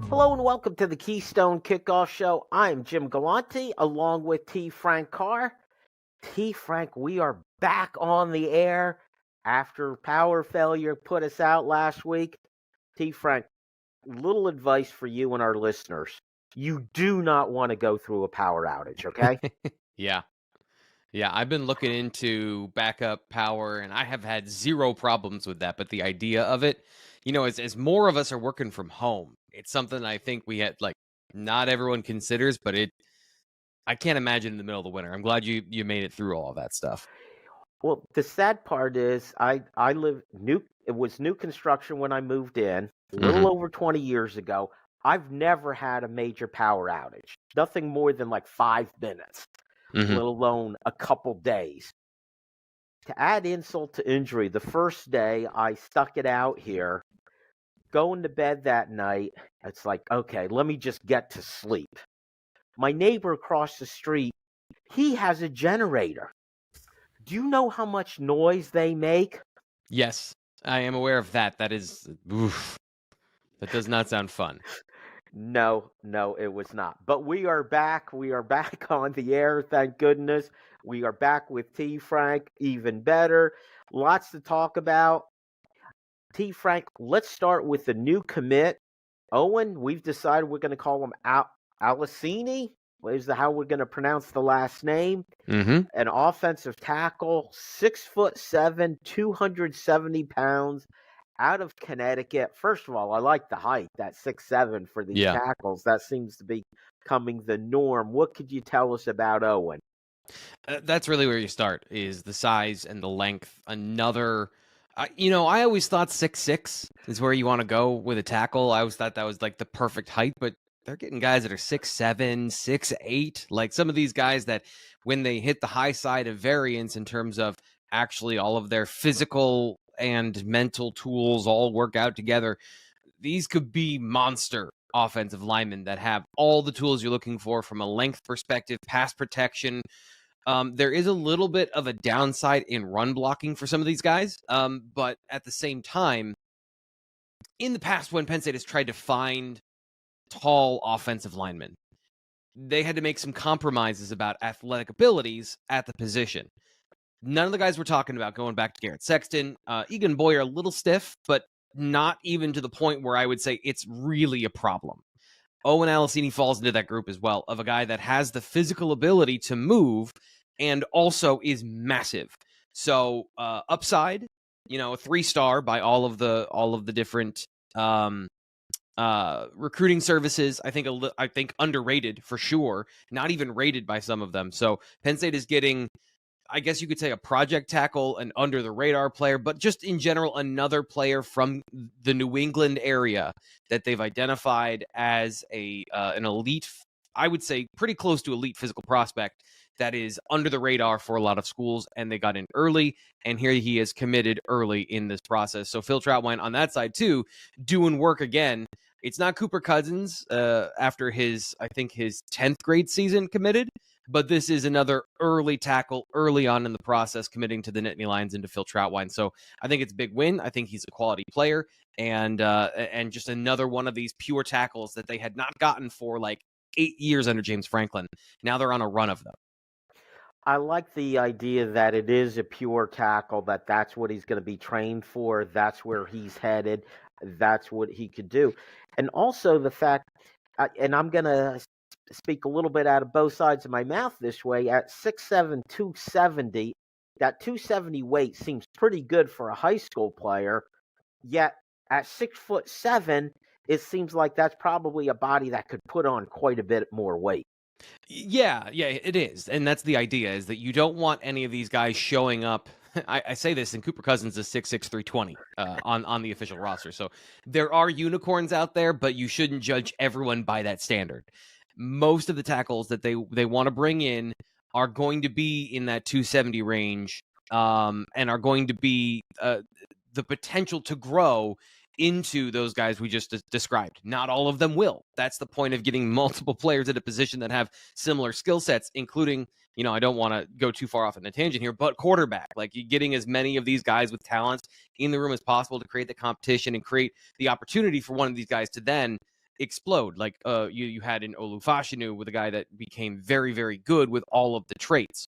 Hello and welcome to the Keystone Kickoff Show. I'm Jim Galante along with T. Frank Carr. T. Frank, we are back on the air after power failure put us out last week. T. Frank, little advice for you and our listeners. You do not want to go through a power outage, okay? Yeah, I've been looking into backup power, and I have had zero problems with that. But the idea of it, as more of us are working from home, it's something I think we had not everyone considers, but I can't imagine in the middle of the winter. I'm glad you made it through all of that stuff. Well, the sad part is I live it was new construction when I moved in, a little over 20 years ago. I've never had a major power outage. Nothing more than like 5 minutes, let alone a couple days. To add insult to injury, the first day I stuck it out here, going to bed that night, it's like, okay, let me just get to sleep. My neighbor across the street, he has a generator. Do you know how much noise they make? Yes, I am aware of that. That is, that does not sound fun. No, it was not. But we are back. We are back on the air, thank goodness. We are back with T. Frank, even better. Lots to talk about. T. Frank, let's start with the new commit. Owen, we've decided we're going to call him Alini. Is how we're going to pronounce the last name. An offensive tackle, 6'7", 270 pounds, out of Connecticut. First of all, I like the height, that 6'7" for these tackles. That seems to be becoming the norm. What could you tell us about Owen? That's really where you start, is the size and the length. Another, I always thought 6'6" is where you want to go with a tackle. I always thought that was like the perfect height, but they're getting guys that are 6'7", 6'8", like some of these guys that when they hit the high side of variance in terms of actually all of their physical and mental tools all work out together, these could be monster offensive linemen that have all the tools you're looking for from a length perspective, pass protection. There is a little bit of a downside in run blocking for some of these guys, but at the same time, in the past when Penn State has tried to find tall offensive linemen, they had to make some compromises about athletic abilities at the position. None of the guys we're talking about, going back to Garrett Sexton, Egan Boyer, a little stiff, but not even to the point where I would say it's really a problem. Owen Alini falls into that group as well, of a guy that has the physical ability to move and also is massive. So upside, a 3-star by all of the different recruiting services. I think underrated for sure, not even rated by some of them. So Penn State is getting, I guess you could say, a project tackle, an under the radar player, but just in general, another player from the New England area that they've identified as an elite, I would say pretty close to elite physical prospect that is under the radar for a lot of schools, and they got in early, and here he is committed early in this process. So Phil Trautwein on that side too, doing work again. It's not Cooper Cousins after his 10th grade season committed, but this is another early tackle early on in the process, committing to the Nittany Lions and to Phil Trautwein. So I think it's a big win. I think he's a quality player, and just another one of these pure tackles that they had not gotten for like 8 years under James Franklin. Now they're on a run of them. I like the idea that it is a pure tackle, that's what he's going to be trained for. That's where he's headed. That's what he could do. And also the fact, and I'm going to speak a little bit out of both sides of my mouth this way, at 6'7", 270, that 270 weight seems pretty good for a high school player. Yet at 6'7", it seems like that's probably a body that could put on quite a bit more weight. Yeah, it is. And that's the idea, is that you don't want any of these guys showing up. I say this, and Cooper Cousins is 6'6", 320 on the official roster. So there are unicorns out there, but you shouldn't judge everyone by that standard. Most of the tackles that they want to bring in are going to be in that 270 range, and are going to be the potential to grow into those guys we just described. Not all of them will. That's the point of getting multiple players at a position that have similar skill sets, including, I don't want to go too far off on a tangent here, but quarterback. Like, you're getting as many of these guys with talent in the room as possible to create the competition and create the opportunity for one of these guys to then explode. Like you had in Olufashinu with a guy that became very, very good with all of the traits.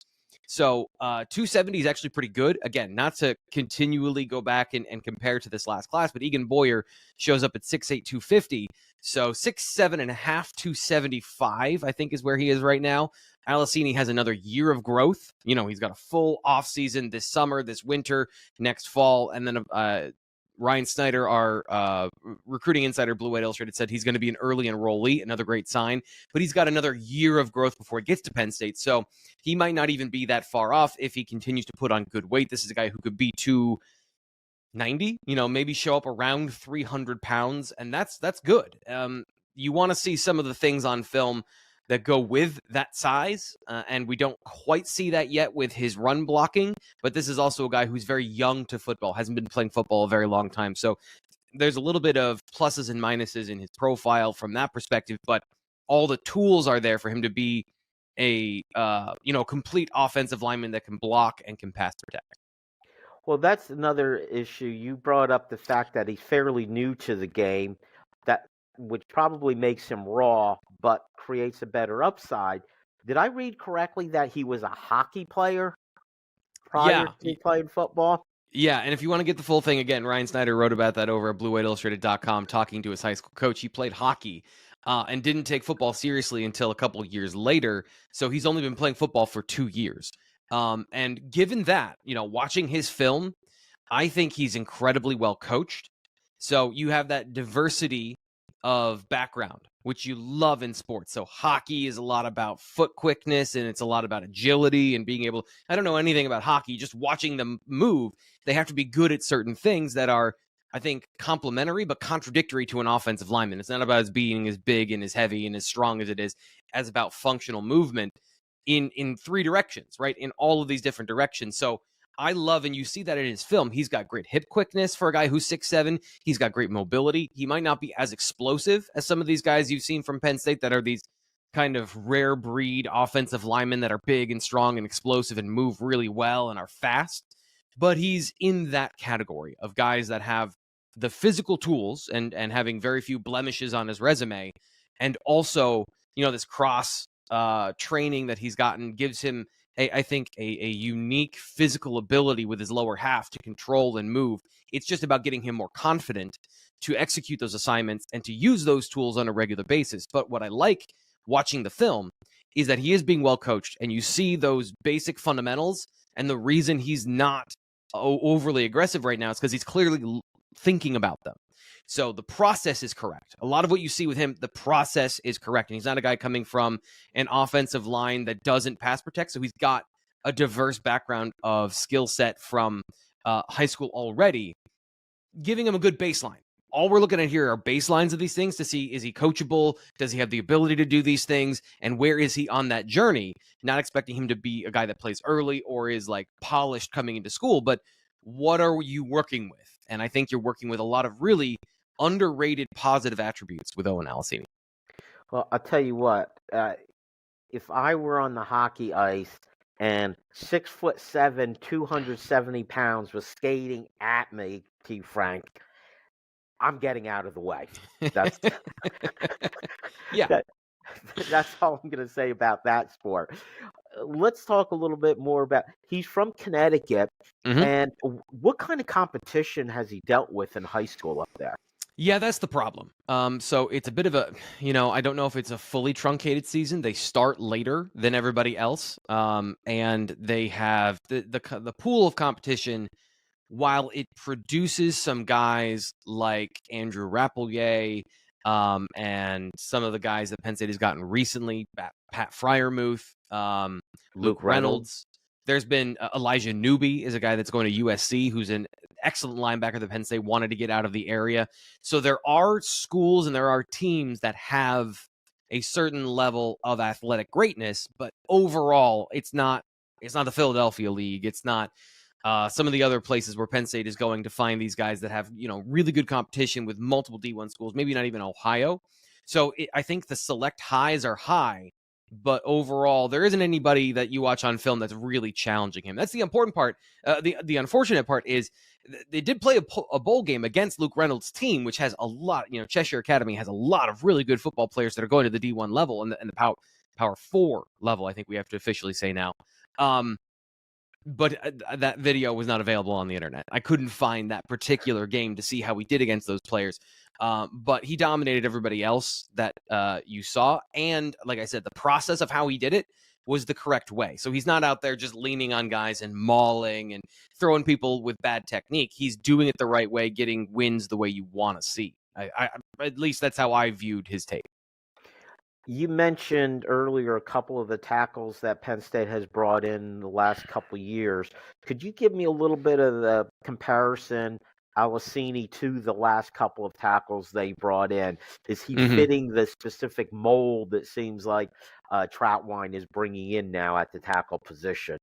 So 270 is actually pretty good. Again, not to continually go back and compare to this last class, but Egan Boyer shows up at 6'8", 250. So 6'7.5", 275, I think is where he is right now. Alini has another year of growth. He's got a full offseason this summer, this winter, next fall, and then Ryan Snyder, our recruiting insider, Blue White Illustrated, said he's going to be an early enrollee, another great sign. But he's got another year of growth before he gets to Penn State. So he might not even be that far off if he continues to put on good weight. This is a guy who could be 290, maybe show up around 300 pounds. And that's good. You want to see some of the things on film that go with that size, and we don't quite see that yet with his run blocking, but this is also a guy who's very young to football, hasn't been playing football a very long time, so there's a little bit of pluses and minuses in his profile from that perspective, but all the tools are there for him to be a complete offensive lineman that can block and can pass protect. Well, that's another issue. You brought up the fact that he's fairly new to the game, which probably makes him raw, but creates a better upside. Did I read correctly that he was a hockey player prior to playing football? Yeah, and if you want to get the full thing, again, Ryan Snyder wrote about that over at BlueWhiteIllustrated.com, talking to his high school coach. He played hockey and didn't take football seriously until a couple of years later, so he's only been playing football for 2 years. And given that, watching his film, I think he's incredibly well coached. So you have that diversity of background, which you love in sports. So hockey is a lot about foot quickness, and it's a lot about agility and being able, I don't know anything about hockey, just watching them move. They have to be good at certain things that are, I think, complementary but contradictory to an offensive lineman. It's not about being as big and as heavy and as strong as it is, as about functional movement in 3 directions, right? In all of these different directions. So I love, and you see that in his film, he's got great hip quickness for a guy who's 6'7". He's got great mobility. He might not be as explosive as some of these guys you've seen from Penn State that are these kind of rare breed offensive linemen that are big and strong and explosive and move really well and are fast. But he's in that category of guys that have the physical tools and having very few blemishes on his resume. And also, this cross training that he's gotten gives him I think a unique physical ability with his lower half to control and move. It's just about getting him more confident to execute those assignments and to use those tools on a regular basis. But what I like watching the film is that he is being well coached, and you see those basic fundamentals. And the reason he's not overly aggressive right now is because he's clearly thinking about them. So the process is correct. A lot of what you see with him, the process is correct. And he's not a guy coming from an offensive line that doesn't pass protect. So he's got a diverse background of skill set from high school already, giving him a good baseline. All we're looking at here are baselines of these things to see, is he coachable? Does he have the ability to do these things? And where is he on that journey? Not expecting him to be a guy that plays early or is like polished coming into school, but what are you working with? And I think you're working with a lot of really underrated positive attributes with Owen Alini. Well, I'll tell you what, if I were on the hockey ice and 6'7", 270 pounds was skating at me, T. Frank, I'm getting out of the way. That's yeah. That's all I'm going to say about that sport. Let's talk a little bit more about, he's from Connecticut, and what kind of competition has he dealt with in high school up there? Yeah, that's the problem. So it's a bit of a, I don't know if it's a fully truncated season. They start later than everybody else, and they have the pool of competition. While it produces some guys like Andrew Rappelier, and some of the guys that Penn State has gotten recently, Pat Fryermuth, Luke Reynolds. There's been Elijah Newby is a guy that's going to USC, who's an excellent linebacker that Penn State wanted to get out of the area. So there are schools and there are teams that have a certain level of athletic greatness, but overall, it's not the Philadelphia League. It's not some of the other places where Penn State is going to find these guys that have, really good competition with multiple D1 schools, maybe not even Ohio. So I think the select highs are high, But overall, there isn't anybody that you watch on film that's really challenging him. That's the important part. The unfortunate part is they did play a bowl game against Luke Reynolds' team, which has a lot. Cheshire Academy has a lot of really good football players that are going to the D1 level and the Power 4 level, I think we have to officially say now. But that video was not available on the internet. I couldn't find that particular game to see how he did against those players. But he dominated everybody else that you saw. And like I said, the process of how he did it was the correct way. So he's not out there just leaning on guys and mauling and throwing people with bad technique. He's doing it the right way, getting wins the way you want to see. At least that's how I viewed his tape. You mentioned earlier a couple of the tackles that Penn State has brought in the last couple of years. Could you give me a little bit of the comparison, Alini, to the last couple of tackles they brought in? Is he fitting the specific mold that seems like Troutwine is bringing in now at the tackle position?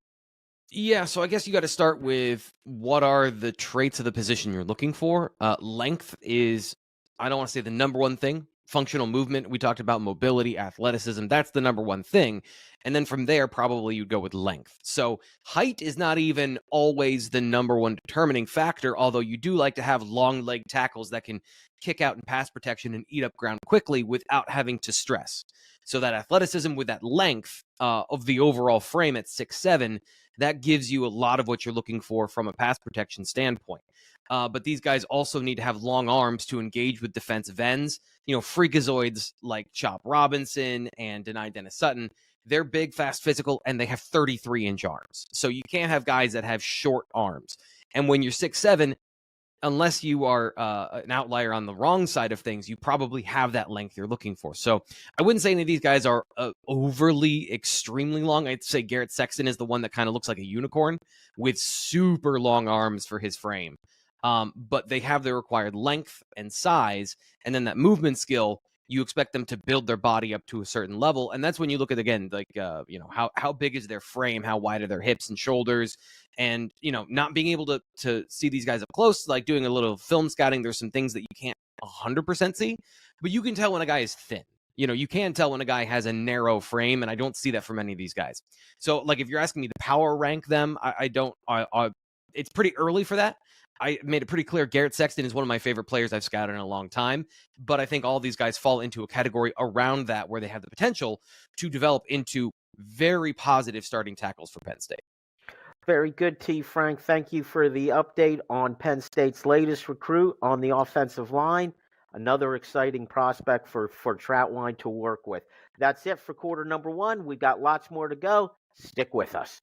Yeah, so I guess you got to start with what are the traits of the position you're looking for. Length is, I don't want to say the number one thing. Functional movement, we talked about mobility, athleticism. That's the number one thing. And then from there, probably you'd go with length. So height is not even always the number one determining factor, although you do like to have long leg tackles that can kick out in pass protection and eat up ground quickly without having to stress. So that athleticism with that length of the overall frame at 6'7", that gives you a lot of what you're looking for from a pass protection standpoint. But these guys also need to have long arms to engage with defensive ends. Freakazoids like Chop Robinson and Dennis Sutton, they're big, fast, physical, and they have 33-inch arms. So you can't have guys that have short arms. And when you're 6'7", unless you are an outlier on the wrong side of things, you probably have that length you're looking for. So I wouldn't say any of these guys are overly extremely long. I'd say Garrett Sexton is the one that kind of looks like a unicorn with super long arms for his frame. But they have the required length and size, and then that movement skill, you expect them to build their body up to a certain level. And that's when you look at, again, like, how big is their frame? How wide are their hips and shoulders? And, not being able to see these guys up close, like doing a little film scouting, there's some things that you can't 100% see, but you can tell when a guy is thin. You can tell when a guy has a narrow frame, and I don't see that from any of these guys. So, like, if you're asking me to power rank them, I don't. It's pretty early for that. I made it pretty clear Garrett Sexton is one of my favorite players I've scouted in a long time, but I think all these guys fall into a category around that where they have the potential to develop into very positive starting tackles for Penn State. Very good, T. Frank. Thank you for the update on Penn State's latest recruit on the offensive line. Another exciting prospect for Troutwine to work with. That's it for quarter number one. We've got lots more to go. Stick with us.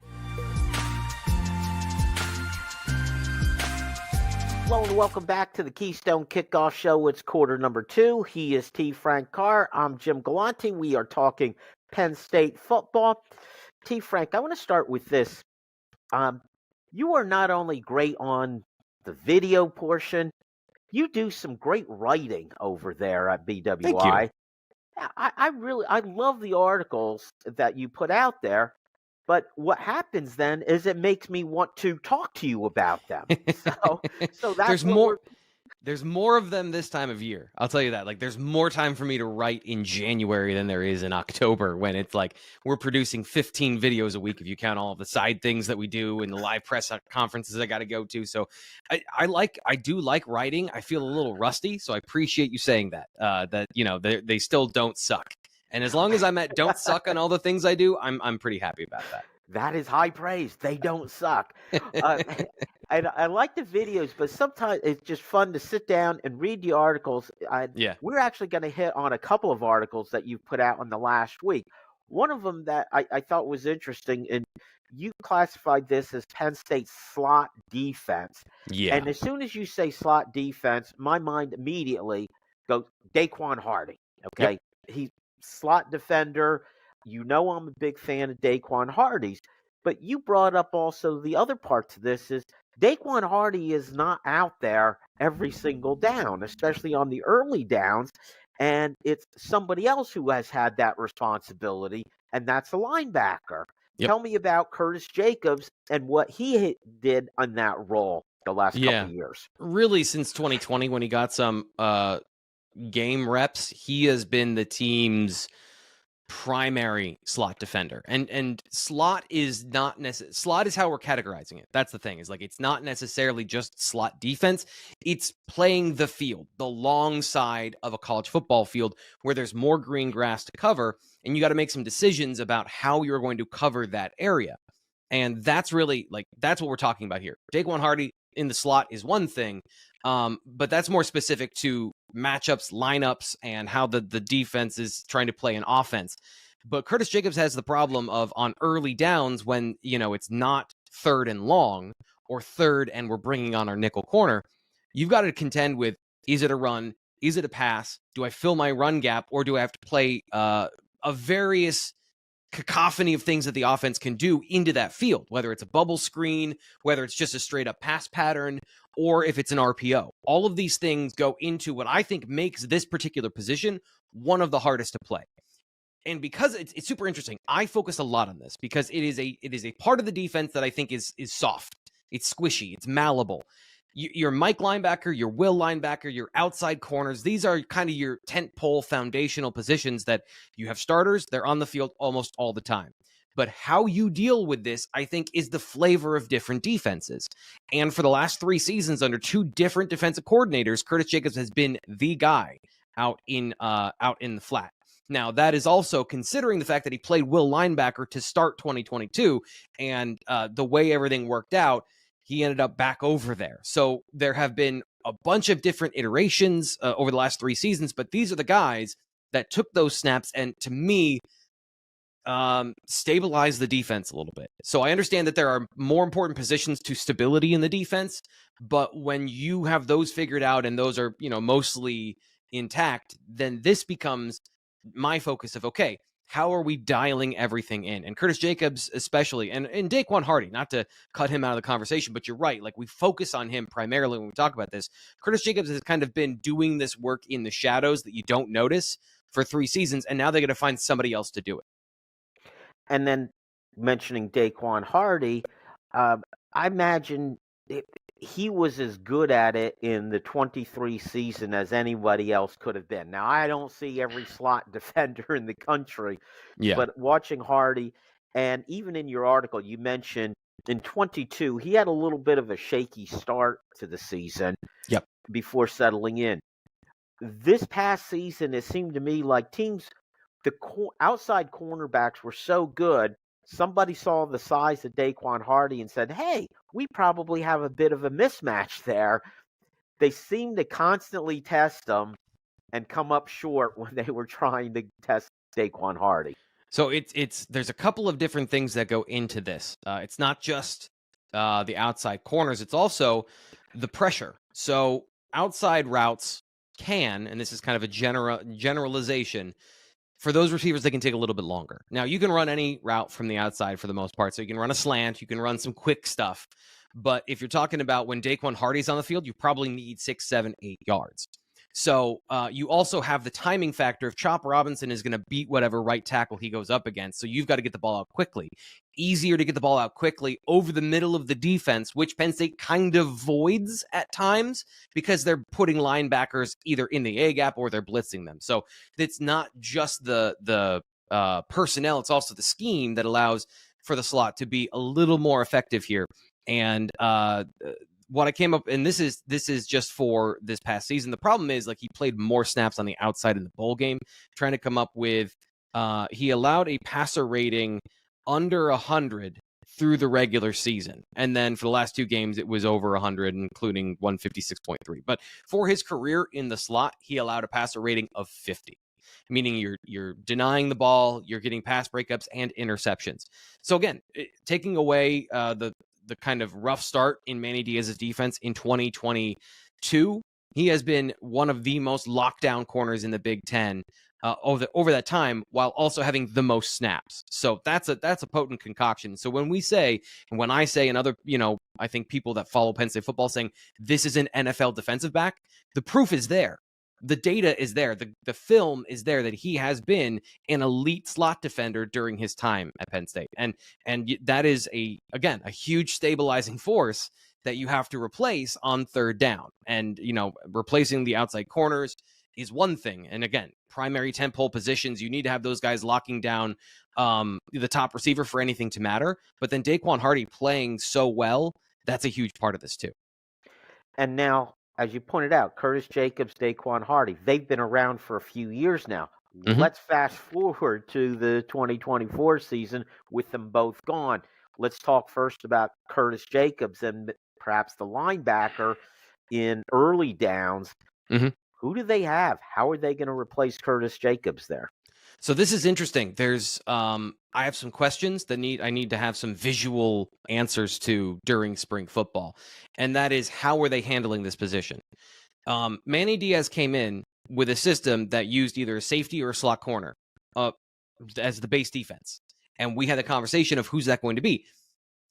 Hello and welcome back to the Keystone Kickoff Show. It's quarter number two. He is T. Frank Carr. I'm Jim Galante. We are talking Penn State football. T. Frank, I want to start with this. You are not only great on the video portion, you do some great writing over there at BWI. Thank you. I love the articles that you put out there. But what happens then is it makes me want to talk to you about them. So that's There's more of them this time of year. I'll tell you that. Like, there's more time for me to write in January than there is in October, when it's like we're producing 15 videos a week if you count all of the side things that we do and the live press conferences I got to go to. So I do like writing. I feel a little rusty, so I appreciate you saying that. They still don't suck. And as long as I'm at don't suck on all the things I do, I'm pretty happy about that. That is high praise. They don't suck. I like the videos, but sometimes it's just fun to sit down and read the articles. We're actually going to hit on a couple of articles that you put out in the last week. One of them that I thought was interesting, and you classified this as Penn State's slot defense. Yeah. And as soon as you say slot defense, my mind immediately goes Daequan Hardy. Okay. Yep. He's slot defender. I'm a big fan of Daequan Hardy's, but you brought up also the other parts of this is Daequan Hardy is not out there every single down, especially on the early downs, and it's somebody else who has had that responsibility, and that's a linebacker. Yep. Tell me about Curtis Jacobs and what he did on that role the last couple of years. Really, since 2020, when he got some game reps, he has been the team's primary slot defender. And slot is not slot is how we're categorizing it. That's the thing, is like it's not necessarily just slot defense. It's playing the field, the long side of a college football field where there's more green grass to cover, and you got to make some decisions about how you're going to cover that area. And that's really that's what we're talking about here. Daequan Hardy in the slot is one thing, but that's more specific to matchups, lineups, and how the defense is trying to play an offense. But Curtis Jacobs has the problem of on early downs when, it's not third and long or third and we're bringing on our nickel corner. You've got to contend with, is it a run? Is it a pass? Do I fill my run gap, or do I have to play a various cacophony of things that the offense can do into that field, whether it's a bubble screen, whether it's just a straight up pass pattern, or if it's an RPO. All of these things go into what I think makes this particular position one of the hardest to play. And because it's super interesting, I focus a lot on this because it is a part of the defense that I think is soft. It's squishy. It's malleable. Your Mike linebacker, your Will linebacker, your outside corners, these are kind of your tentpole foundational positions that you have starters. They're on the field almost all the time. But how you deal with this, I think, is the flavor of different defenses. And for the last 3 seasons under 2 different defensive coordinators, Curtis Jacobs has been the guy out in the flat. Now, that is also considering the fact that he played Will linebacker to start 2022, and the way everything worked out, he ended up back over there. So there have been a bunch of different iterations over the last 3 seasons, but these are the guys that took those snaps and, to me, stabilized the defense a little bit. So I understand that there are more important positions to stability in the defense, but when you have those figured out and those are, mostly intact, then this becomes my focus of, okay, how are we dialing everything in? And Curtis Jacobs especially, and Daequan Hardy, not to cut him out of the conversation, but you're right. Like, we focus on him primarily when we talk about this. Curtis Jacobs has kind of been doing this work in the shadows that you don't notice for 3 seasons, and now they're going to find somebody else to do it. And then mentioning Daequan Hardy, I imagine he was as good at it in the 23 season as anybody else could have been. Now, I don't see every slot defender in the country, but watching Hardy, and even in your article, you mentioned in 22, he had a little bit of a shaky start to the season before settling in. This past season, it seemed to me like teams, the outside cornerbacks were so good. Somebody saw the size of Daequan Hardy and said, hey, we probably have a bit of a mismatch there. They seem to constantly test them and come up short when they were trying to test Daequan Hardy. So there's a couple of different things that go into this. It's not just the outside corners. It's also the pressure. So outside routes can, and this is kind of a generalization, for those receivers, they can take a little bit longer. Now, you can run any route from the outside for the most part. So you can run a slant, you can run some quick stuff. But if you're talking about when Daequan Hardy's on the field, you probably need 6, 7, 8 yards. So you also have the timing factor of Chop Robinson is going to beat whatever right tackle he goes up against. So you've got to get the ball out quickly. Easier to get the ball out quickly over the middle of the defense, which Penn State kind of voids at times because they're putting linebackers either in the A gap or they're blitzing them. So it's not just the personnel, it's also the scheme that allows for the slot to be a little more effective here. And what I came up, and this is just for this past season. The problem is, like, he played more snaps on the outside in the bowl game, trying to come up with, he allowed a passer rating under 100 through the regular season. And then for the last 2 games, it was over 100, including 156.3. But for his career in the slot, he allowed a passer rating of 50. Meaning you're denying the ball, you're getting pass breakups and interceptions. So again, taking away the kind of rough start in Manny Diaz's defense in 2022, he has been one of the most lockdown corners in the Big Ten over that time, while also having the most snaps. So that's a potent concoction. So when I say, and other, I think people that follow Penn State football saying this is an NFL defensive back, the proof is there. The data is there. The film is there that he has been an elite slot defender during his time at Penn State. And that is a huge stabilizing force that you have to replace on third down. And, replacing the outside corners is one thing. And again, primary tentpole positions, you need to have those guys locking down the top receiver for anything to matter. But then Daequan Hardy playing so well, that's a huge part of this too. And now, as you pointed out, Curtis Jacobs, Daequan Hardy, they've been around for a few years now. Mhm. Let's fast forward to the 2024 season with them both gone. Let's talk first about Curtis Jacobs and perhaps the linebacker in early downs. Mhm. Who do they have? How are they going to replace Curtis Jacobs there? So this is interesting. There's I have some questions that I need to have some visual answers to during spring football. And that is, how are they handling this position? Manny Diaz came in with a system that used either a safety or a slot corner as the base defense. And we had a conversation of who's that going to be.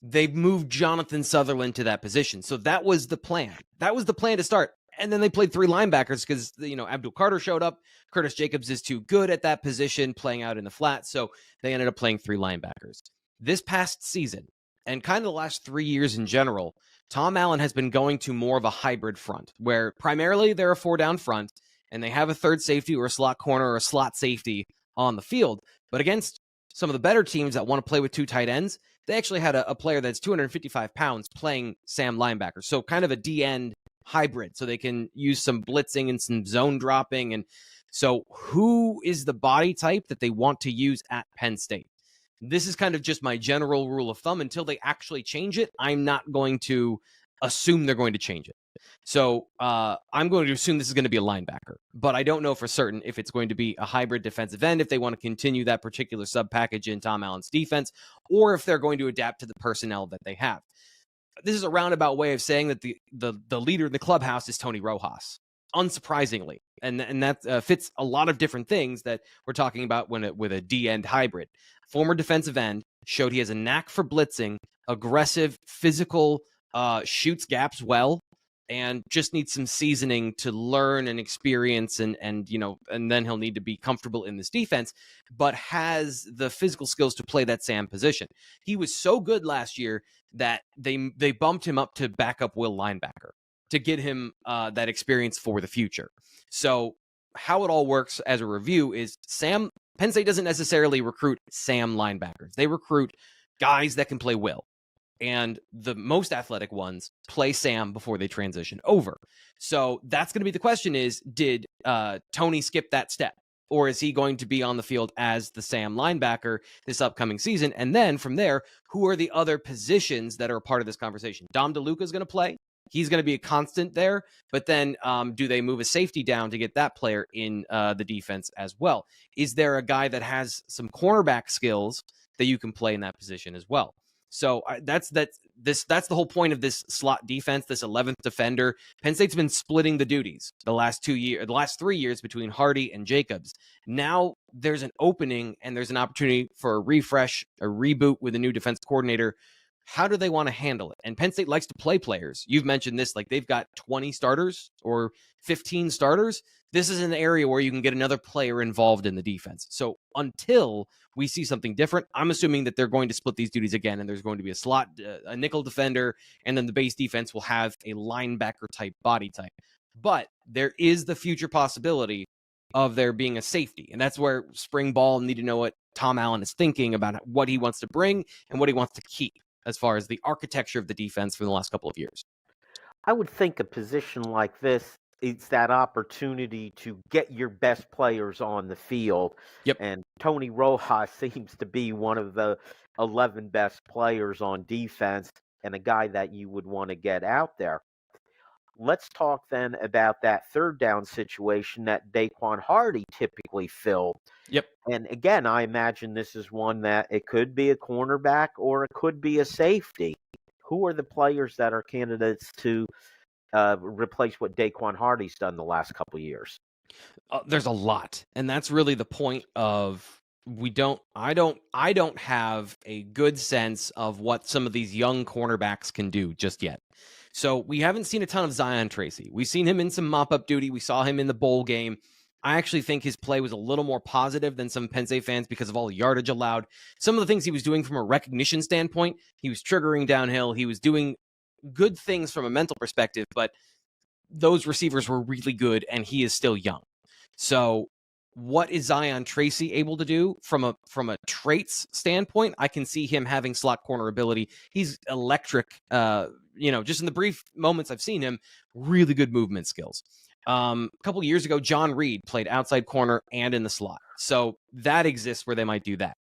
They moved Jonathan Sutherland to that position. So that was the plan. That was the plan to start. And then they played three linebackers because, Abdul Carter showed up. Curtis Jacobs is too good at that position, playing out in the flat. So they ended up playing three linebackers. This past season, and kind of the last 3 years in general, Tom Allen has been going to more of a hybrid front, where primarily they're a 4-down front, and they have a third safety or a slot corner or a slot safety on the field. But against some of the better teams that want to play with two tight ends, they actually had a player that's 255 pounds playing Sam linebacker. So kind of a D-end hybrid, so they can use some blitzing and some zone dropping. And so who is the body type that they want to use at Penn State? This is kind of just my general rule of thumb. Until they actually change it, I'm not going to assume they're going to change it. So I'm going to assume this is going to be a linebacker, but I don't know for certain if it's going to be a hybrid defensive end, if they want to continue that particular sub package in Tom Allen's defense, or if they're going to adapt to the personnel that they have. This is a roundabout way of saying that the leader in the clubhouse is Tony Rojas, unsurprisingly. And that fits a lot of different things that we're talking about with a D-end hybrid. Former defensive end, showed he has a knack for blitzing, aggressive, physical, shoots gaps well, and just needs some seasoning to learn and experience, and then he'll need to be comfortable in this defense, but has the physical skills to play that Sam position. He was so good last year that they bumped him up to backup will linebacker to get him that experience for the future. So how it all works as a review is Penn State doesn't necessarily recruit Sam linebackers. They recruit guys that can play will. And the most athletic ones play Sam before they transition over. So that's going to be the question is, did Tony skip that step? Or is he going to be on the field as the Sam linebacker this upcoming season? And then from there, who are the other positions that are a part of this conversation? Dom DeLuca is going to play. He's going to be a constant there. But then do they move a safety down to get that player in the defense as well? Is there a guy that has some cornerback skills that you can play in that position as well? So that's the whole point of this slot defense, this 11th defender. Penn State's been splitting the duties the last 3 years between Hardy and Jacobs. Now there's an opening and there's an opportunity for a refresh, a reboot with a new defense coordinator. How do they want to handle it? And Penn State likes to play players. You've mentioned this, like they've got 20 starters or 15 starters. This is an area where you can get another player involved in the defense. So until we see something different, I'm assuming that they're going to split these duties again, and there's going to be a slot, a nickel defender, and then the base defense will have a linebacker type body type. But there is the future possibility of there being a safety, and that's where spring ball need to know what Tom Allen is thinking about, what he wants to bring and what he wants to keep as far as the architecture of the defense for the last couple of years. I would think a position like this, it's that opportunity to get your best players on the field. Yep. And Tony Rojas seems to be one of the 11 best players on defense and a guy that you would want to get out there. Let's talk then about that third down situation that Daequan Hardy typically filled. Yep. And again, I imagine this is one that it could be a cornerback or it could be a safety. Who are the players that are candidates to replace what Daequan Hardy's done the last couple of years? There's a lot, and that's really the point of I don't have a good sense of what some of these young cornerbacks can do just yet. So we haven't seen a ton of Zion Tracy. We've seen him in some mop-up duty. We saw him in the bowl game. I actually think his play was a little more positive than some Penn State fans because of all the yardage allowed. Some of the things he was doing from a recognition standpoint, he was triggering downhill. He was doing good things from a mental perspective, but those receivers were really good, and he is still young. So what is Zion Tracy able to do from a traits standpoint? I can see him having slot corner ability. He's electric. Just in the brief moments I've seen him, really good movement skills. A couple years ago, John Reed played outside corner and in the slot. So that exists where they might do that.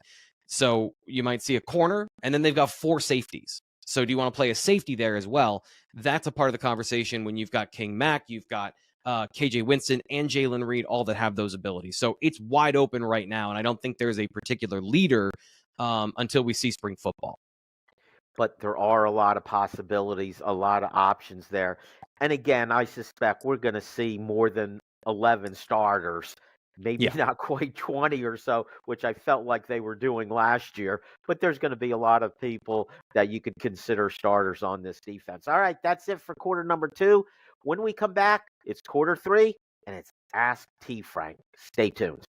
So you might see a corner, and then they've got 4 safeties. So do you want to play a safety there as well? That's a part of the conversation when you've got King Mack, you've got KJ Winston and Jalen Reed, all that have those abilities. So it's wide open right now, and I don't think there's a particular leader until we see spring football. But there are a lot of possibilities, a lot of options there. And again, I suspect we're going to see more than 11 starters, maybe not quite 20 or so, which I felt like they were doing last year. But there's going to be a lot of people that you could consider starters on this defense. All right, that's it for quarter number 2. When we come back, it's quarter 3, and it's Ask T. Frank. Stay tuned.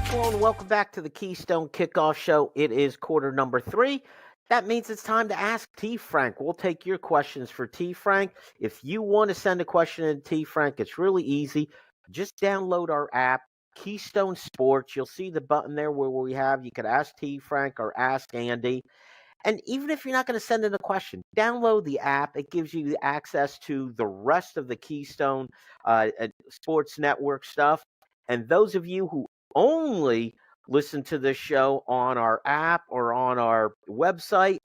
Hello and welcome back to the Keystone Kickoff Show. It is quarter number 3. That means it's time to ask T. Frank. We'll take your questions for T. Frank. If you want to send a question to T. Frank, it's really easy. Just download our app, Keystone Sports. You'll see the button there where you could ask T. Frank or ask Andy. And even if you're not going to send in a question, download the app. It gives you access to the rest of the Keystone Sports Network stuff. And those of you who only listen to this show on our app or on our website,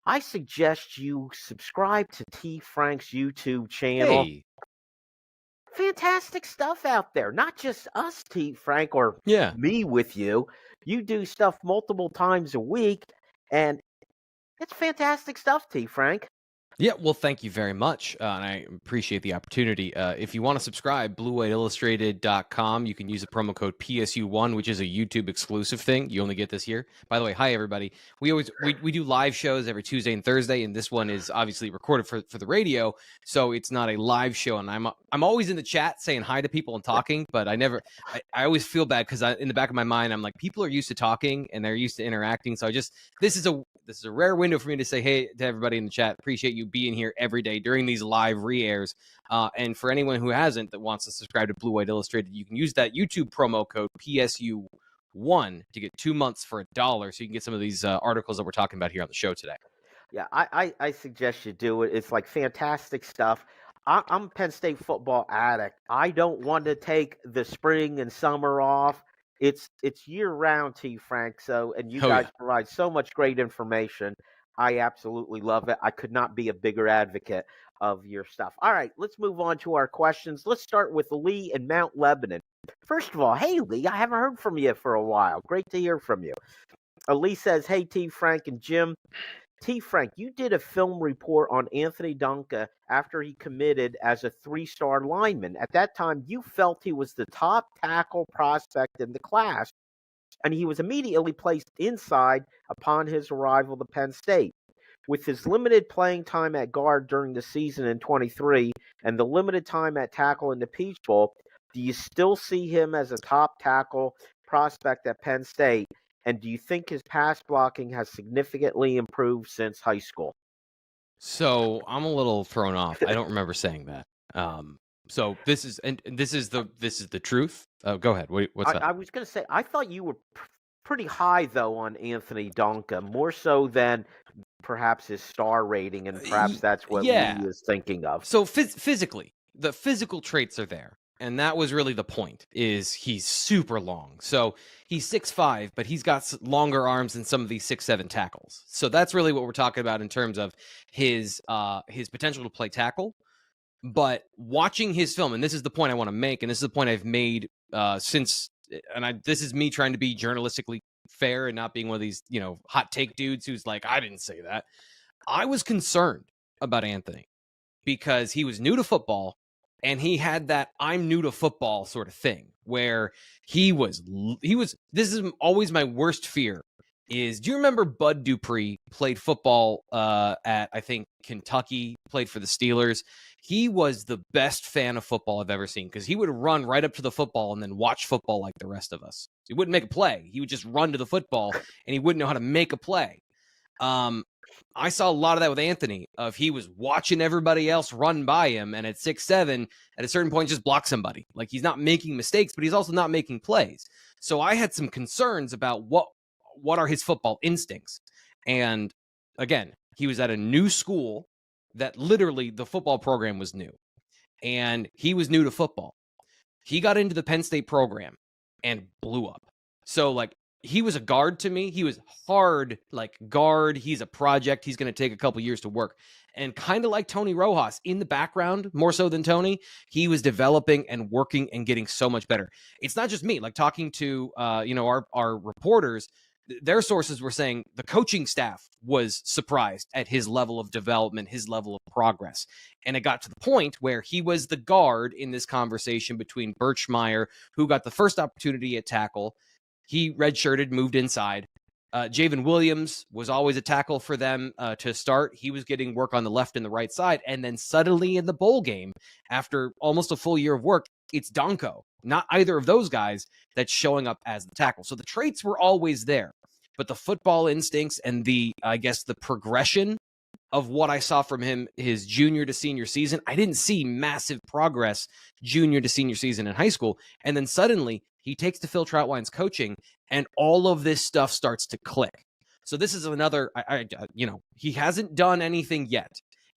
I suggest you subscribe to T. Frank's YouTube channel. Hey. Fantastic stuff out there. Not just us, T. Frank, or me with you. You do stuff multiple times a week, and it's fantastic stuff, T. Frank. Yeah, well, thank you very much, and I appreciate the opportunity. If you want to subscribe, BlueWhiteIllustrated.com. You can use the promo code PSU1, which is a YouTube exclusive thing. You only get this here. By the way, hi everybody. We do live shows every Tuesday and Thursday, and this one is obviously recorded for the radio, so it's not a live show. And I'm always in the chat saying hi to people and talking, but I always feel bad because in the back of my mind, I'm like, people are used to talking and they're used to interacting. So this is a rare window for me to say hey to everybody in the chat. Appreciate you being here every day during these live re-airs. And for anyone who hasn't that wants to subscribe to Blue White Illustrated, you can use that YouTube promo code PSU1 to get 2 months for $1, so you can get some of these articles that we're talking about here on the show today. Yeah, I suggest you do it. It's like fantastic stuff. I'm a Penn State football addict. I don't want to take the spring and summer off. It's year-round, T. Frank. So, and you guys provide so much great information. I absolutely love it. I could not be a bigger advocate of your stuff. All right, let's move on to our questions. Let's start with Lee in Mount Lebanon. First of all, hey, Lee, I haven't heard from you for a while. Great to hear from you. Lee says, hey, T. Frank and Jim. T. Frank, you did a film report on Anthony Duna after he committed as a 3-star lineman. At that time, you felt he was the top tackle prospect in the class, and he was immediately placed inside upon his arrival to Penn State. With his limited playing time at guard during the season in 23 and the limited time at tackle in the Peach Bowl, do you still see him as a top tackle prospect at Penn State? And do you think his pass blocking has significantly improved since high school? So I'm a little thrown off. I don't remember saying that. So this is the truth. Go ahead. What's that? I was going to say, I thought you were pretty high though on Anthony Duna, more so than perhaps his star rating, and perhaps that's what Lee is thinking of. So physically, the physical traits are there. And that was really the point, is he's super long. So he's 6'5", but he's got longer arms than some of these 6'7" tackles. So that's really what we're talking about in terms of his potential to play tackle. But watching his film, and this is the point I want to make, and this is the point I've made since, and this is me trying to be journalistically fair and not being one of these, hot take dudes who's like, I didn't say that. I was concerned about Anthony because he was new to football. And he had that I'm new to football sort of thing where he was, this is always my worst fear is, do you remember Bud Dupree played football at, I think, Kentucky, played for the Steelers? He was the best fan of football I've ever seen because he would run right up to the football and then watch football like the rest of us. He wouldn't make a play. He would just run to the football and he wouldn't know how to make a play. I saw a lot of that with Anthony, of he was watching everybody else run by him, and at 6'7", at a certain point just block somebody. Like, he's not making mistakes, but he's also not making plays. So I had some concerns about what are his football instincts. And again, he was at a new school that literally the football program was new. And he was new to football. He got into the Penn State program and blew up. So, like, he was a guard to me. He was hard, like, guard. He's a project. He's going to take a couple years to work. And kind of like Tony Rojas in the background, more so than Tony, he was developing and working and getting so much better. It's not just me. Like, talking to our reporters, their sources were saying the coaching staff was surprised at his level of development, his level of progress. And it got to the point where he was the guard in this conversation between Birchmeier, who got the first opportunity at tackle. He redshirted, moved inside. Javen Williams was always a tackle for them to start. He was getting work on the left and the right side. And then suddenly in the bowl game, after almost a full year of work, it's Donko, not either of those guys, that's showing up as the tackle. So the traits were always there, but the football instincts and the progression of what I saw from him his junior to senior season, I didn't see massive progress junior to senior season in high school. And then suddenly he takes to Phil Trautwein's coaching and all of this stuff starts to click. So this is another, he hasn't done anything yet.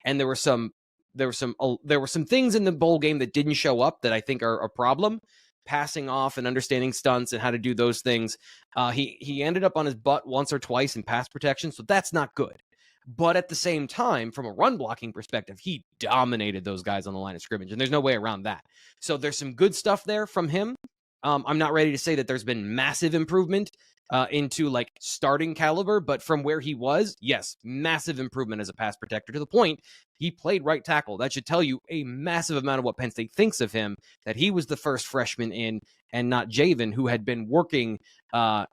And there were some things in the bowl game that didn't show up that I think are a problem. Passing off and understanding stunts and how to do those things. He ended up on his butt once or twice in pass protection, so that's not good. But at the same time, from a run blocking perspective, he dominated those guys on the line of scrimmage, and there's no way around that. So there's some good stuff there from him. I'm not ready to say that there's been massive improvement into like starting caliber, but from where he was, yes, massive improvement as a pass protector, to the point he played right tackle. That should tell you a massive amount of what Penn State thinks of him, that he was the first freshman in and not Javen, who had been working at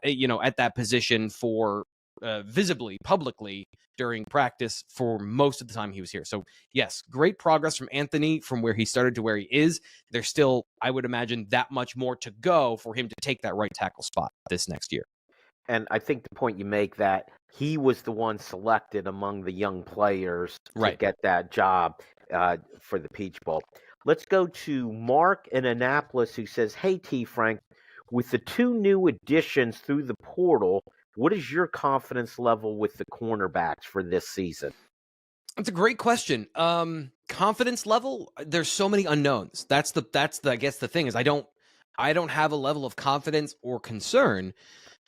that position for visibly, publicly during practice for most of the time he was here. So yes, great progress from Anthony from where he started to where he is. There's still, I would imagine, that much more to go for him to take that right tackle spot this next year. And I think the point you make, that he was the one selected among the young players to get that job for the Peach Bowl. Let's go to Mark in Annapolis, who says, "Hey, T. Frank, with the two new additions through the portal, what is your confidence level with the cornerbacks for this season?" That's a great question. Confidence level, there's so many unknowns. That's the I guess the thing is I don't have a level of confidence or concern.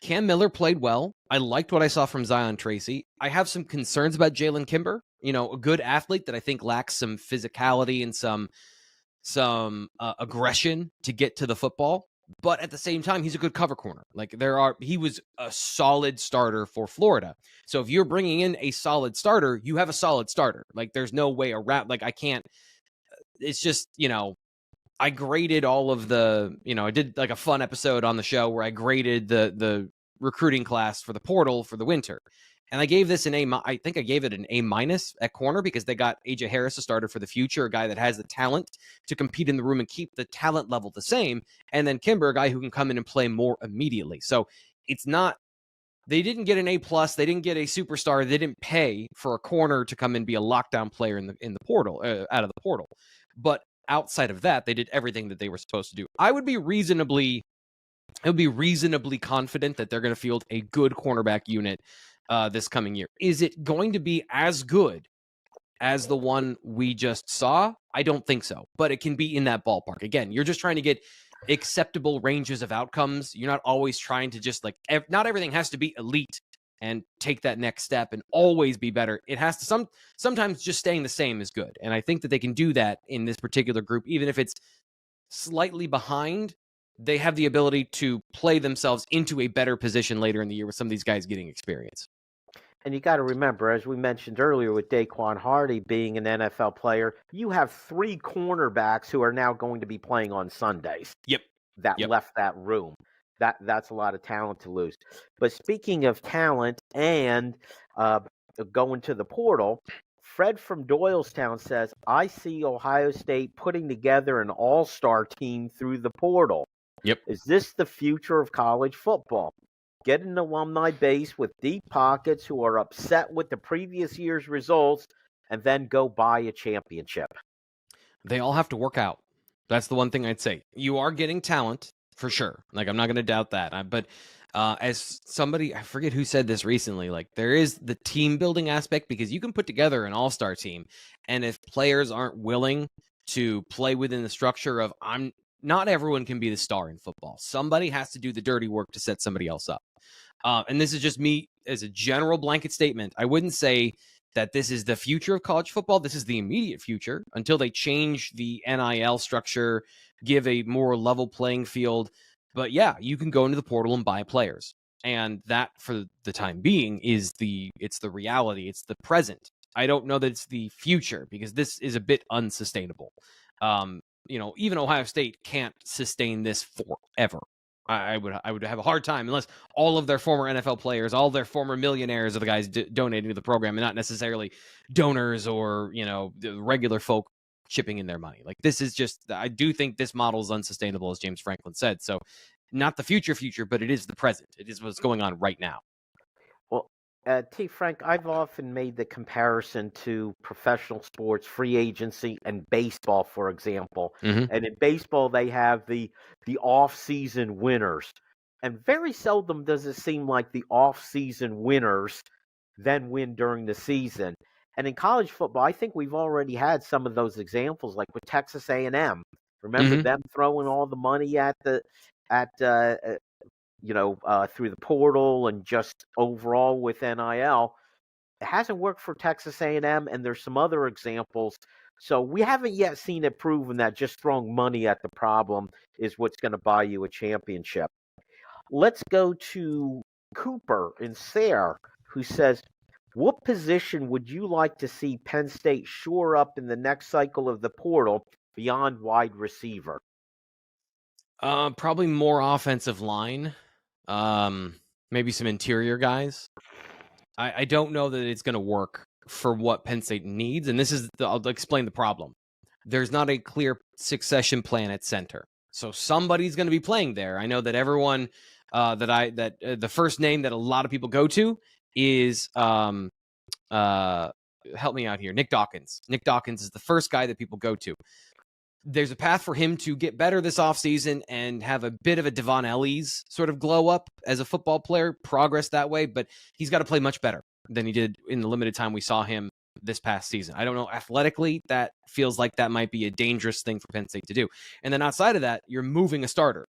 Cam Miller played well. I liked what I saw from Zion Tracy. I have some concerns about Jalen Kimber, a good athlete that I think lacks some physicality and some aggression to get to the football. But at the same time, he's a good cover corner. He was a solid starter for Florida. So if you're bringing in a solid starter, you have a solid starter. Like, there's no way around. Like, I can't, it's just, I graded all of the, I did like a fun episode on the show where I graded the recruiting class for the portal for the winter. And I gave this I think I gave it an A- at corner, because they got AJ Harris, a starter for the future, a guy that has the talent to compete in the room and keep the talent level the same. And then Kimber, a guy who can come in and play more immediately. So it's not, they didn't get an A+, they didn't get a superstar, they didn't pay for a corner to come and be a lockdown player in the portal, out of the portal. But outside of that, they did everything that they were supposed to do. I would be reasonably confident that they're going to field a good cornerback unit this coming year. Is it going to be as good as the one we just saw? I don't think so, but it can be in that ballpark. Again, you're just trying to get acceptable ranges of outcomes. You're not always trying to just not everything has to be elite and take that next step and always be better. It has to sometimes just staying the same is good. And I think that they can do that in this particular group, even if it's slightly behind. They have the ability to play themselves into a better position later in the year with some of these guys getting experience. And you got to remember, as we mentioned earlier, with Daequan Hardy being an NFL player, you have three cornerbacks who are now going to be playing on Sundays. Yep. That left that room. That's a lot of talent to lose. But speaking of talent and going to the portal, Fred from Doylestown says, "I see Ohio State putting together an all-star team through the portal." Yep. Is this the future of college football? get an alumni base with deep pockets who are upset with the previous year's results, and then go buy a championship. They all have to work out. That's the one thing I'd say. You are getting talent for sure. Like, I'm not going to doubt that. But as somebody, I forget who said this recently, like, there is the team building aspect, because you can put together an all-star team, and if players aren't willing to play within the structure of, not everyone can be the star in football. Somebody has to do the dirty work to set somebody else up. And this is just me as a general blanket statement. I wouldn't say that this is the future of college football. This is the immediate future until they change the NIL structure, give a more level playing field. But yeah, you can go into the portal and buy players. And that, for the time being, it's the reality. It's the present. I don't know that it's the future, because this is a bit unsustainable. Even Ohio State can't sustain this forever. I would have a hard time unless all of their former NFL players, all their former millionaires are the guys donating to the program, and not necessarily donors or, the regular folk chipping in their money. Like, this is just, I do think this model is unsustainable, as James Franklin said. So not the future, but it is the present. It is what's going on right now. Well, T. Frank, I've often made the comparison to professional sports, free agency, and baseball, for example. Mm-hmm. And in baseball, they have the off-season winners. And very seldom does it seem like the off-season winners then win during the season. And in college football, I think we've already had some of those examples, like with Texas A&M. Remember them throwing all the money at through the portal and just overall with NIL. It hasn't worked for Texas A&M, and there's some other examples. So we haven't yet seen it proven that just throwing money at the problem is what's going to buy you a championship. Let's go to Cooper in Sayre, who says, what position would you like to see Penn State shore up in the next cycle of the portal beyond wide receiver? Probably more offensive line. Maybe some interior guys. I don't know that it's going to work for what Penn State needs. And I'll explain the problem. There's not a clear succession plan at center. So somebody's going to be playing there. I know that everyone the first name that a lot of people go to is, help me out here, Nick Dawkins. Nick Dawkins is the first guy that people go to. There's a path for him to get better this offseason and have a bit of a Devon Ellies sort of glow up as a football player, progress that way, but he's got to play much better than he did in the limited time we saw him this past season. I don't know, athletically, that feels like that might be a dangerous thing for Penn State to do. And then outside of that, you're moving a starter.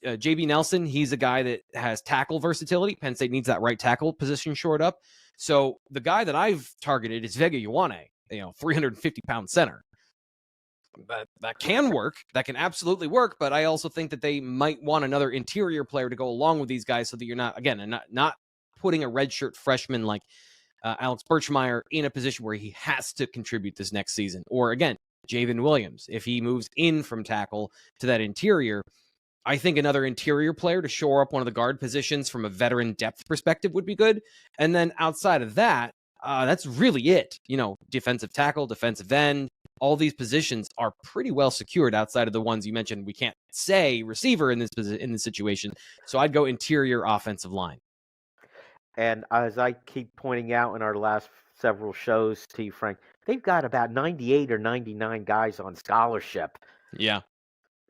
JB Nelson, he's a guy that has tackle versatility. Penn State needs that right tackle position shored up. So the guy that I've targeted is Vega Ioane, 350-pound center. That can work. That can absolutely work. But I also think that they might want another interior player to go along with these guys, so that you're not putting a redshirt freshman like Alex Birchmeier in a position where he has to contribute this next season. Or again, Javen Williams, if he moves in from tackle to that interior, I think another interior player to shore up one of the guard positions from a veteran depth perspective would be good. And then outside of that, that's really it. Defensive tackle, defensive end, all these positions are pretty well secured outside of the ones you mentioned. We can't say receiver in this situation. So I'd go interior offensive line. And as I keep pointing out in our last several shows, T. Frank, they've got about 98 or 99 guys on scholarship. Yeah.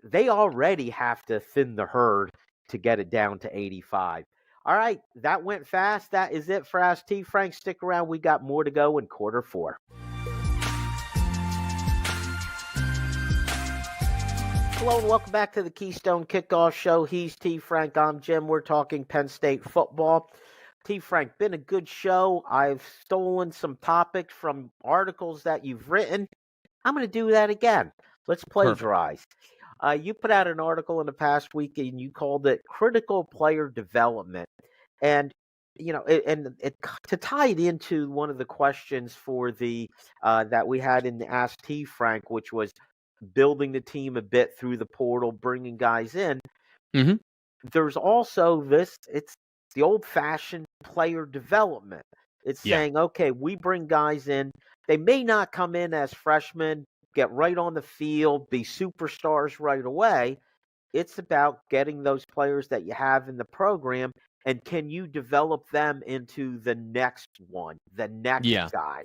They already have to thin the herd to get it down to 85. All right, that went fast. That is it for Ask T. Frank. Stick around. We got more to go in quarter four. Hello and welcome back to the Keystone Kickoff Show. He's T. Frank. I'm Jim. We're talking Penn State football. T. Frank, been a good show. I've stolen some topics from articles that you've written. I'm going to do that again. Let's plagiarize. You put out an article in the past week and you called it Critical Player Development. And, to tie it into one of the questions for the that we had in the Ask T. Frank, which was building the team a bit through the portal, bringing guys in. Mm-hmm. There's also it's the old-fashioned player development. It's saying, okay, we bring guys in. They may not come in as freshmen, get right on the field, be superstars right away. It's about getting those players that you have in the program and can you develop them into the next one, the next Yeah. guy?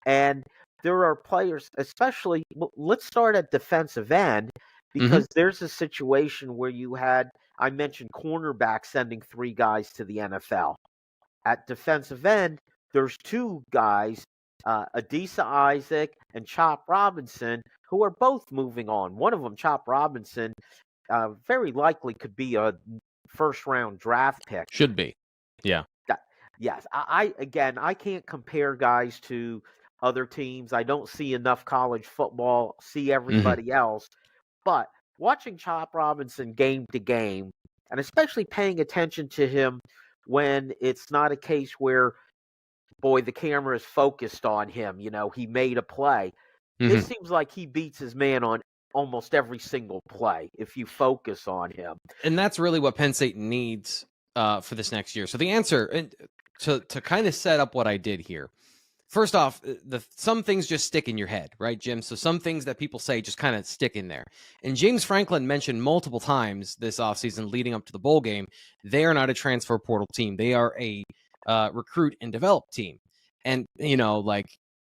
And there are players, especially, well, let's start at defensive end, Hmm. because there's a situation where I mentioned cornerback sending 3 guys to the NFL. At defensive end, there's 2 guys, Adisa Isaac and Chop Robinson, who are both moving on. One of them, Chop Robinson, very likely could be a first round draft pick. Should be. Yeah. Yes, I can't compare guys to other teams. I don't see enough college football, see everybody else. But watching Chop Robinson game to game, and especially paying attention to him when it's not a case where, boy, the camera is focused on him, he made a play. It seems like he beats his man on almost every single play if you focus on him. And that's really what Penn State needs for this next year. So the answer, and to kind of set up what I did here. First off, some things just stick in your head, right, Jim? So some things that people say just kind of stick in there. And James Franklin mentioned multiple times this offseason leading up to the bowl game, they are not a transfer portal team. They are a recruit and develop team. And,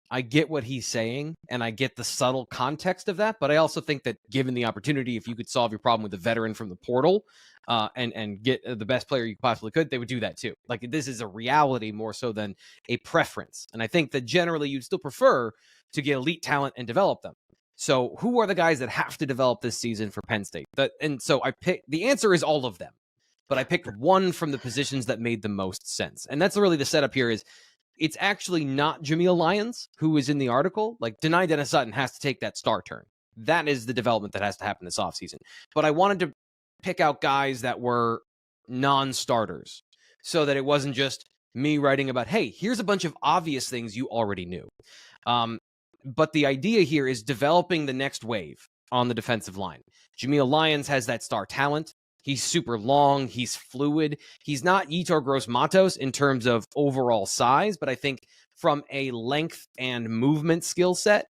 I get what he's saying, and I get the subtle context of that, but I also think that given the opportunity, if you could solve your problem with a veteran from the portal and get the best player you possibly could, they would do that too. Like, this is a reality more so than a preference. And I think that generally you'd still prefer to get elite talent and develop them. So who are the guys that have to develop this season for Penn State? And so I picked, the answer is all of them, but I picked one from the positions that made the most sense. And that's really the setup here is, it's actually not Jameel Lyons who is in the article. Like, Dani Dennis-Sutton has to take that star turn. That is the development that has to happen this offseason. But I wanted to pick out guys that were non-starters so that it wasn't just me writing about, hey, here's a bunch of obvious things you already knew. But the idea here is developing the next wave on the defensive line. Jameel Lyons has that star talent. He's super long. He's fluid. He's not Yetur Gross-Matos in terms of overall size, but I think from a length and movement skill set,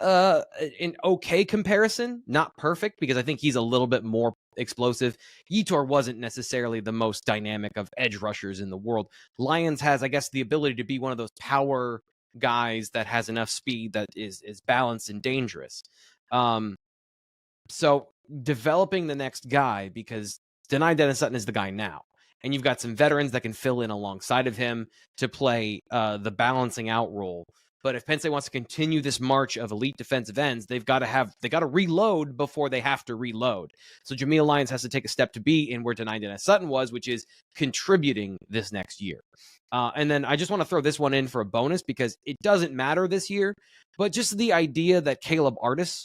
an okay comparison. Not perfect, because I think he's a little bit more explosive. Yetur wasn't necessarily the most dynamic of edge rushers in the world. Lyons has, I guess, the ability to be one of those power guys that has enough speed that is balanced and dangerous. So developing the next guy, because Dani Dennis-Sutton is the guy now. And you've got some veterans that can fill in alongside of him to play the balancing out role. But if Penn State wants to continue this march of elite defensive ends, they got to reload before they have to reload. So Jameel Lyons has to take a step to be in where Dani Dennis-Sutton was, which is contributing this next year. And then I just want to throw this one in for a bonus, because it doesn't matter this year, but just the idea that Caleb Artis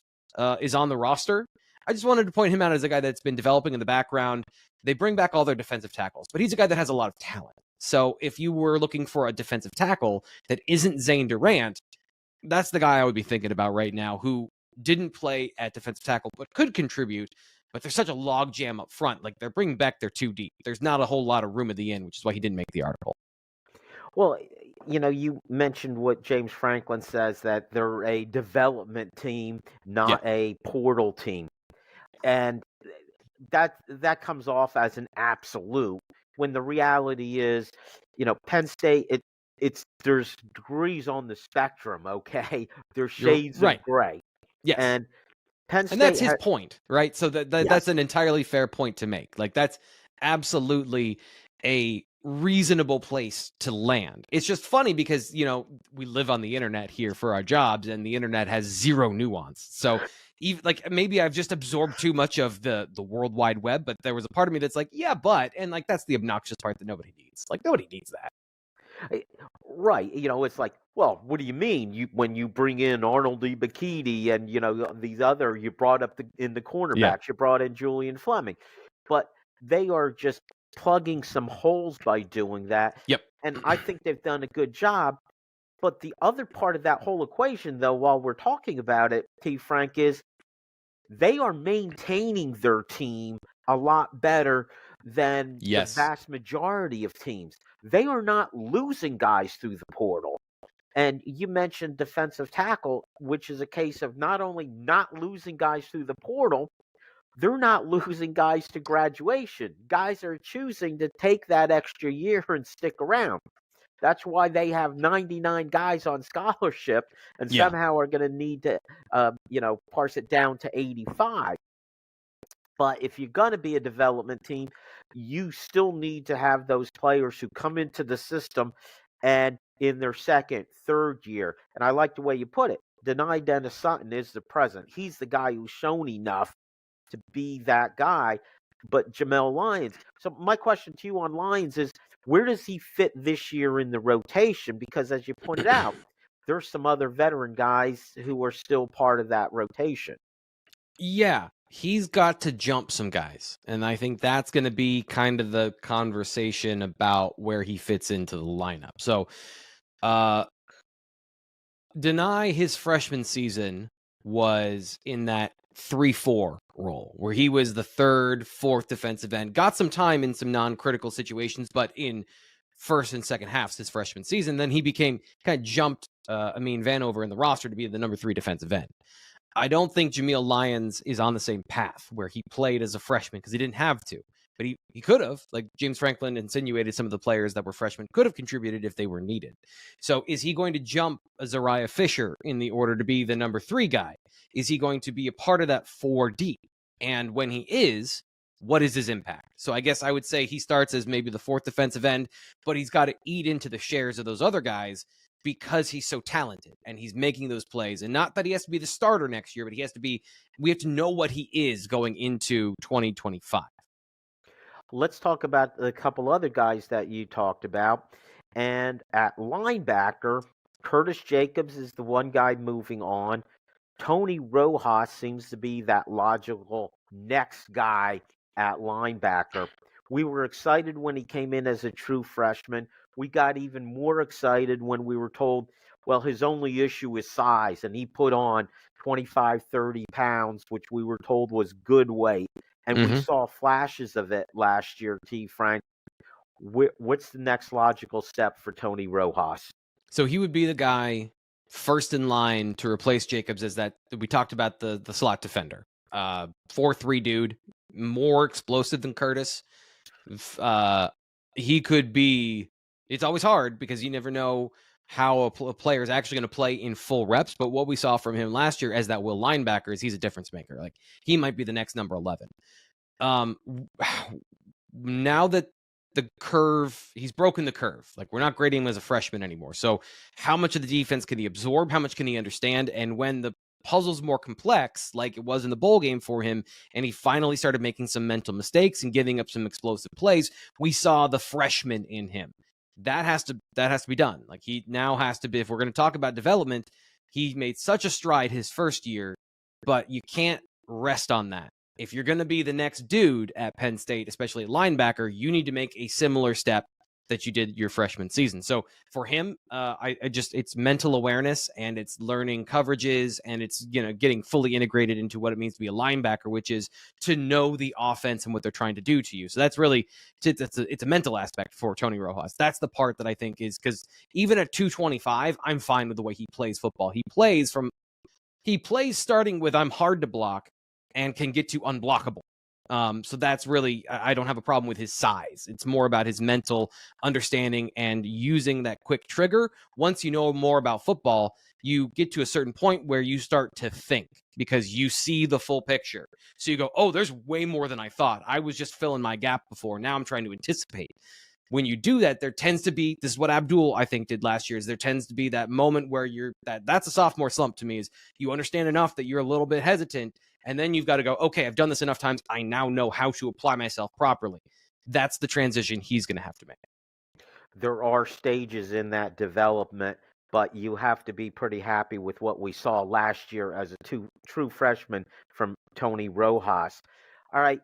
is on the roster, I just wanted to point him out as a guy that's been developing in the background. They bring back all their defensive tackles, but he's a guy that has a lot of talent. So if you were looking for a defensive tackle that isn't Zane Durant, that's the guy I would be thinking about right now, who didn't play at defensive tackle but could contribute. But there's such a logjam up front. Like, they're bringing back their 2 deep. There's not a whole lot of room at the end, which is why he didn't make the article. Well, you mentioned what James Franklin says, that they're a development team, not a portal team. And that comes off as an absolute, when the reality is, Penn State, there's degrees on the spectrum, okay? There's shades of gray. Yes. And Penn State, and that's his point, right? So yes, that's an entirely fair point to make. Like, that's absolutely a reasonable place to land. It's just funny because, we live on the internet here for our jobs, and the internet has zero nuance. So even, like, maybe I've just absorbed too much of the World Wide Web, but there was a part of me that's like, yeah, but, and like, that's the obnoxious part that nobody needs. Like, nobody needs that. Right. It's like, well, what do you mean? When you bring in Arnold Ebiketie and, these other, you brought up in the cornerbacks, you brought in Julian Fleming, but they are just plugging some holes by doing that. Yep. And I think they've done a good job. But the other part of that whole equation, though, while we're talking about it, T. Frank, is they are maintaining their team a lot better than the vast majority of teams. They are not losing guys through the portal. And you mentioned defensive tackle, which is a case of not only not losing guys through the portal, they're not losing guys to graduation. Guys are choosing to take that extra year and stick around. That's why they have 99 guys on scholarship and Yeah. somehow are going to need to, parse it down to 85. But if you're going to be a development team, you still need to have those players who come into the system and in their second, third year. And I like the way you put it. Denai Dennis Sutton is the present. He's the guy who's shown enough to be that guy. But Jamel Lyons. So my question to you on Lyons is, where does he fit this year in the rotation? Because as you pointed out, there's some other veteran guys who are still part of that rotation. Yeah, he's got to jump some guys. And I think that's going to be kind of the conversation about where he fits into the lineup. So, Deny his freshman season was in that 3-4 role where he was the third, fourth defensive end, got some time in some non-critical situations, but in first and second halves his freshman season, then he became kind of jumped Amin Vanover in the roster to be the number 3 defensive end. I don't think Jameel Lyons is on the same path where he played as a freshman because he didn't have to. But he could have, like James Franklin insinuated, some of the players that were freshmen could have contributed if they were needed. So is he going to jump a Zariah Fisher in the order to be the number 3 guy? Is he going to be a part of that 4 deep? And when he is, what is his impact? So I guess I would say he starts as maybe the 4th defensive end, but he's got to eat into the shares of those other guys because he's so talented and he's making those plays. And not that he has to be the starter next year, but we have to know what he is going into 2025. Let's talk about a couple other guys that you talked about. And at linebacker, Curtis Jacobs is the one guy moving on. Tony Rojas seems to be that logical next guy at linebacker. We were excited when he came in as a true freshman. We got even more excited when we were told, well, his only issue is size, and he put on 25, 30 pounds, which we were told was good weight. And we saw flashes of it last year, T. Frank. What's the next logical step for Tony Rojas? So he would be the guy first in line to replace Jacobs as that we talked about the slot defender. 4-3 dude, more explosive than Curtis. He could be, it's always hard because you never know how a player is actually going to play in full reps. But what we saw from him last year as that will linebacker is he's a difference maker. Like he might be the next number 11. Now that the curve, he's broken the curve. Like we're not grading him as a freshman anymore. So how much of the defense can he absorb? How much can he understand? And when the puzzle's more complex, like it was in the bowl game for him, and he finally started making some mental mistakes and giving up some explosive plays, we saw the freshman in him. That has to be done. Like he now has to be, if we're going to talk about development, he made such a stride his first year, but you can't rest on that. If you're going to be the next dude at Penn State, especially at linebacker, you need to make a similar step that you did your freshman season. So for him, it's mental awareness and it's learning coverages and it's, getting fully integrated into what it means to be a linebacker, which is to know the offense and what they're trying to do to you. So that's really, it's a mental aspect for Tony Rojas. That's the part that I think is, because even at 225, I'm fine with the way he plays football. He plays starting with, I'm hard to block and can get to unblockable. So that's really, I don't have a problem with his size. It's more about his mental understanding and using that quick trigger. Once you know more about football, you get to a certain point where you start to think because you see the full picture. So you go, oh, there's way more than I thought. I was just filling my gap before. Now I'm trying to anticipate. When you do that, there tends to be, this is what Abdul, I think, did last year, is there tends to be that moment where that's a sophomore slump to me, is you understand enough that you're a little bit hesitant. And then you've got to go, okay, I've done this enough times. I now know how to apply myself properly. That's the transition he's going to have to make. There are stages in that development, but you have to be pretty happy with what we saw last year as a true freshman from Tony Rojas. All right.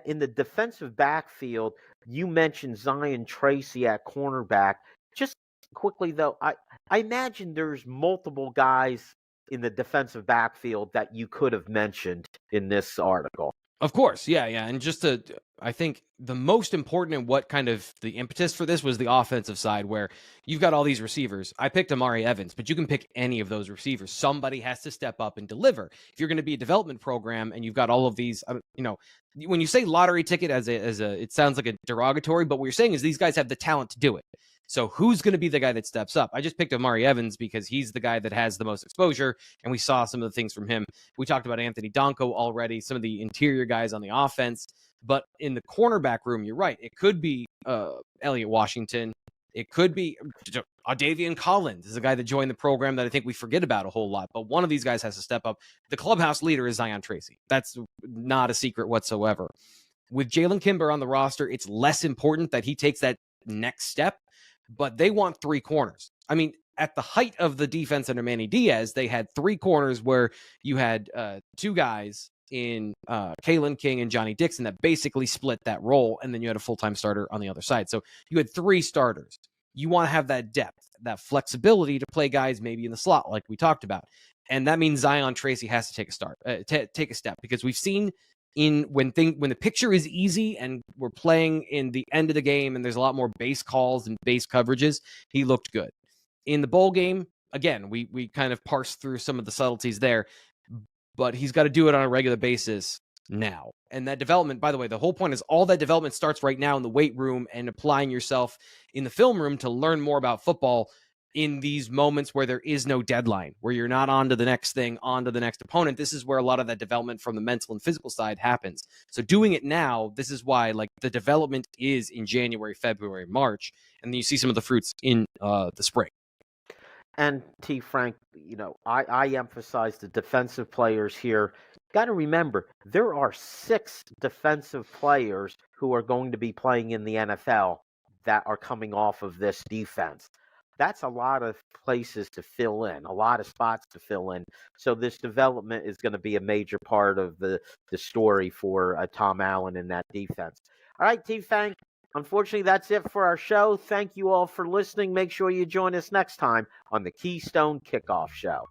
In the defensive backfield, you mentioned Zion Tracy at cornerback. Just quickly, though, I imagine there's multiple guys in the defensive backfield that you could have mentioned in this article. Of course, yeah. And I think the most important and what kind of the impetus for this was the offensive side, where you've got all these receivers. I picked Amari Evans, but you can pick any of those receivers. Somebody has to step up and deliver. If you're going to be a development program and you've got all of these, when you say lottery ticket as a, it sounds like a derogatory, but what you're saying is these guys have the talent to do it. So who's going to be the guy that steps up? I just picked Amari Evans because he's the guy that has the most exposure, and we saw some of the things from him. We talked about Anthony Donko already, some of the interior guys on the offense. But in the cornerback room, you're right. It could be Elliott Washington. It could be Daequan Collins is a guy that joined the program that I think we forget about a whole lot. But one of these guys has to step up. The clubhouse leader is Zion Tracy. That's not a secret whatsoever. With Jalen Kimber on the roster, it's less important that he takes that next step, but they want 3 corners. I mean, at the height of the defense under Manny Diaz, they had 3 corners where you had 2 guys in Kalen King and Johnny Dixon that basically split that role, and then you had a full-time starter on the other side. So you had 3 starters. You want to have that depth, that flexibility to play guys maybe in the slot like we talked about. And that means Zion Tracy has to take a step, because we've seen when the picture is easy and we're playing in the end of the game and there's a lot more base calls and base coverages, he looked good. In the bowl game, again, we kind of parsed through some of the subtleties there, but he's got to do it on a regular basis now. And that development, by the way, the whole point is all that development starts right now in the weight room and applying yourself in the film room to learn more about football in these moments where there is no deadline, where you're not on to the next thing, on to the next opponent. This is where a lot of that development from the mental and physical side happens. So doing it now, this is why the development is in January, February, March, and then you see some of the fruits in the spring. And T. Frank, I emphasize the defensive players here. Got to remember, there are 6 defensive players who are going to be playing in the NFL that are coming off of this defense. That's a lot of places to fill in, a lot of spots to fill in. So this development is going to be a major part of the story for Tom Allen in that defense. All right, T. Frank. Unfortunately, that's it for our show. Thank you all for listening. Make sure you join us next time on the Keystone Kickoff Show.